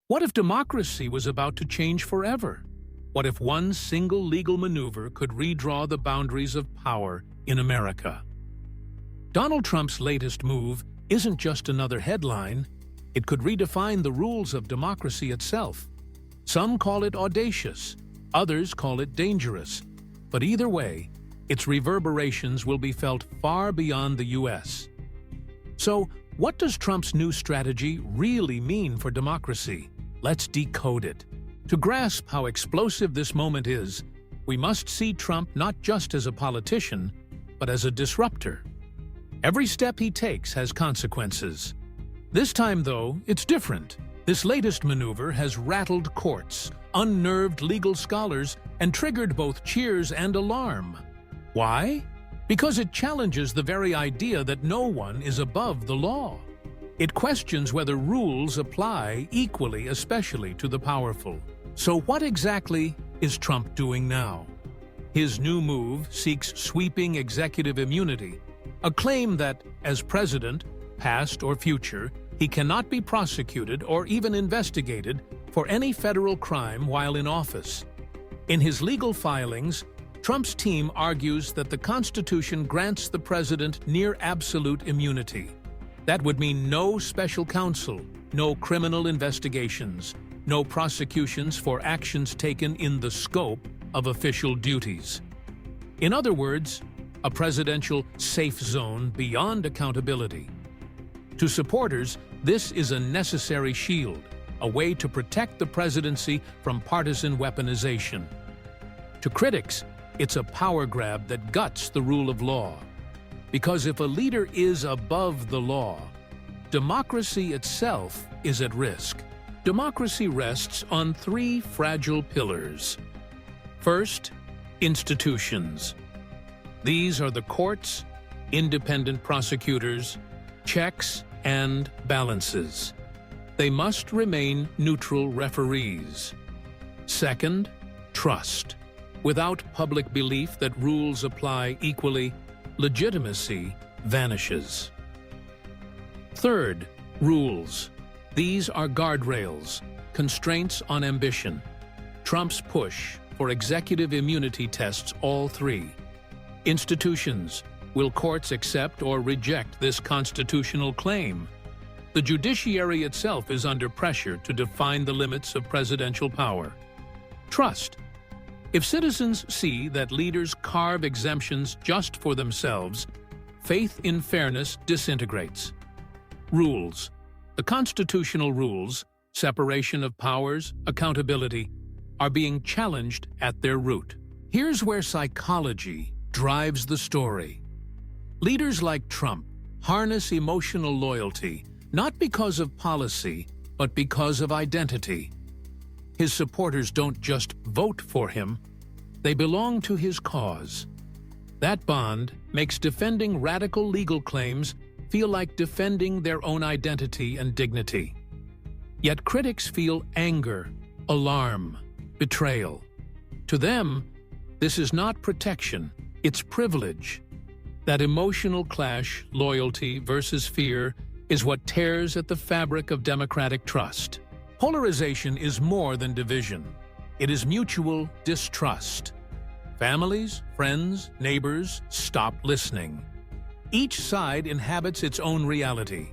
What if democracy was about to change forever? What if one single legal maneuver could redraw the boundaries of power in America? Donald Trump's latest move isn't just another headline. It could redefine the rules of democracy itself. Some call it audacious, others call it dangerous. But either way, its reverberations will be felt far beyond the U.S. So, what does Trump's new strategy really mean for democracy? Let's decode it. To grasp how explosive this moment is, we must see Trump not just as a politician, but as a disruptor. Every step he takes has consequences. This time, though, it's different. This latest maneuver has rattled courts, unnerved legal scholars, and triggered both cheers and alarm. Why? Because it challenges the very idea that no one is above the law. It questions whether rules apply equally, especially to the powerful. So what exactly is Trump doing now? His new move seeks sweeping executive immunity, a claim that, as president, past or future, he cannot be prosecuted or even investigated for any federal crime while in office. In his legal filings, Trump's team argues that the Constitution grants the president near absolute immunity. That would mean no special counsel, no criminal investigations, no prosecutions for actions taken in the scope of official duties. In other words, a presidential safe zone beyond accountability. To supporters, this is a necessary shield, a way to protect the presidency from partisan weaponization. To critics, it's a power grab that guts the rule of law. Because if a leader is above the law, democracy itself is at risk. Democracy rests on three fragile pillars. First, institutions. These are the courts, independent prosecutors, checks and balances. They must remain neutral referees. Second, trust. Without public belief that rules apply equally, legitimacy vanishes. Third, rules. These are guardrails, constraints on ambition. Trump's push for executive immunity tests all three. Institutions. Will courts accept or reject this constitutional claim? The judiciary itself is under pressure to define the limits of presidential power. Trust. If citizens see that leaders carve exemptions just for themselves, faith in fairness disintegrates. Rules. The constitutional rules, separation of powers, accountability, are being challenged at their root. Here's where psychology drives the story. Leaders like Trump harness emotional loyalty, not because of policy, but because of identity. His supporters don't just vote for him, they belong to his cause. That bond makes defending radical legal claims feel like defending their own identity and dignity. Yet critics feel anger, alarm, betrayal. To them, this is not protection, it's privilege. That emotional clash, loyalty versus fear, is what tears at the fabric of democratic trust. Polarization is more than division. It is mutual distrust. Families, friends, neighbors stop listening. Each side inhabits its own reality.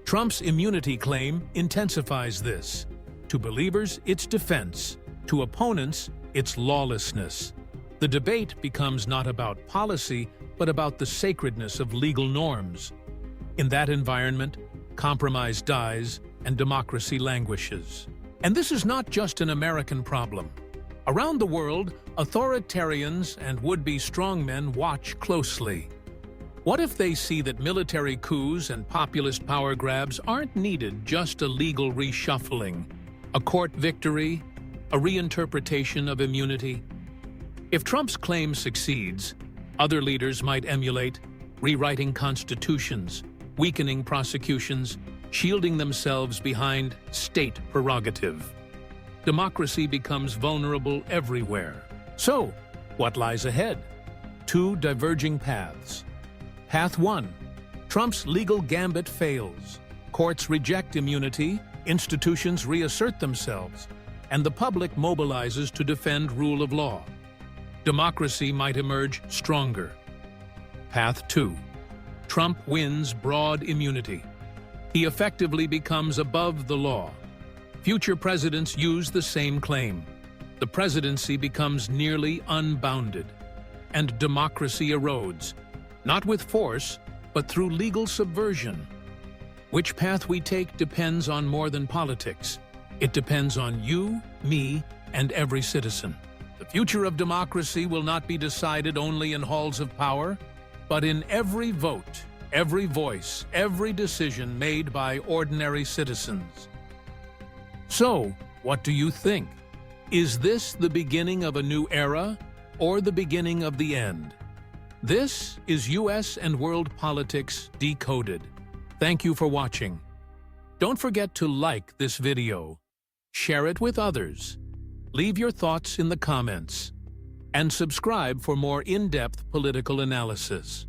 Trump's immunity claim intensifies this. To believers, it's defense. To opponents, it's lawlessness. The debate becomes not about policy, but about the sacredness of legal norms. In that environment, compromise dies and democracy languishes. And this is not just an American problem. Around the world, authoritarians and would-be strongmen watch closely. What if they see that military coups and populist power grabs aren't needed, just a legal reshuffling, a court victory, a reinterpretation of immunity? If Trump's claim succeeds, other leaders might emulate, rewriting constitutions, weakening prosecutions, shielding themselves behind state prerogative. Democracy becomes vulnerable everywhere. So, what lies ahead? Two diverging paths. Path 1. Trump's legal gambit fails. Courts reject immunity, institutions reassert themselves, and the public mobilizes to defend rule of law. Democracy might emerge stronger. Path 2. Trump wins broad immunity. He effectively becomes above the law. Future presidents use the same claim. The presidency becomes nearly unbounded, and democracy erodes, not with force, but through legal subversion. Which path we take depends on more than politics. It depends on you, me, and every citizen. The future of democracy will not be decided only in halls of power, but in every vote, every voice, every decision made by ordinary citizens. So, what do you think? Is this the beginning of a new era, or the beginning of the end? This is US and World Politics Decoded. Thank you for watching. Don't forget to like this video, share it with others, leave your thoughts in the comments, and subscribe for more in-depth political analysis.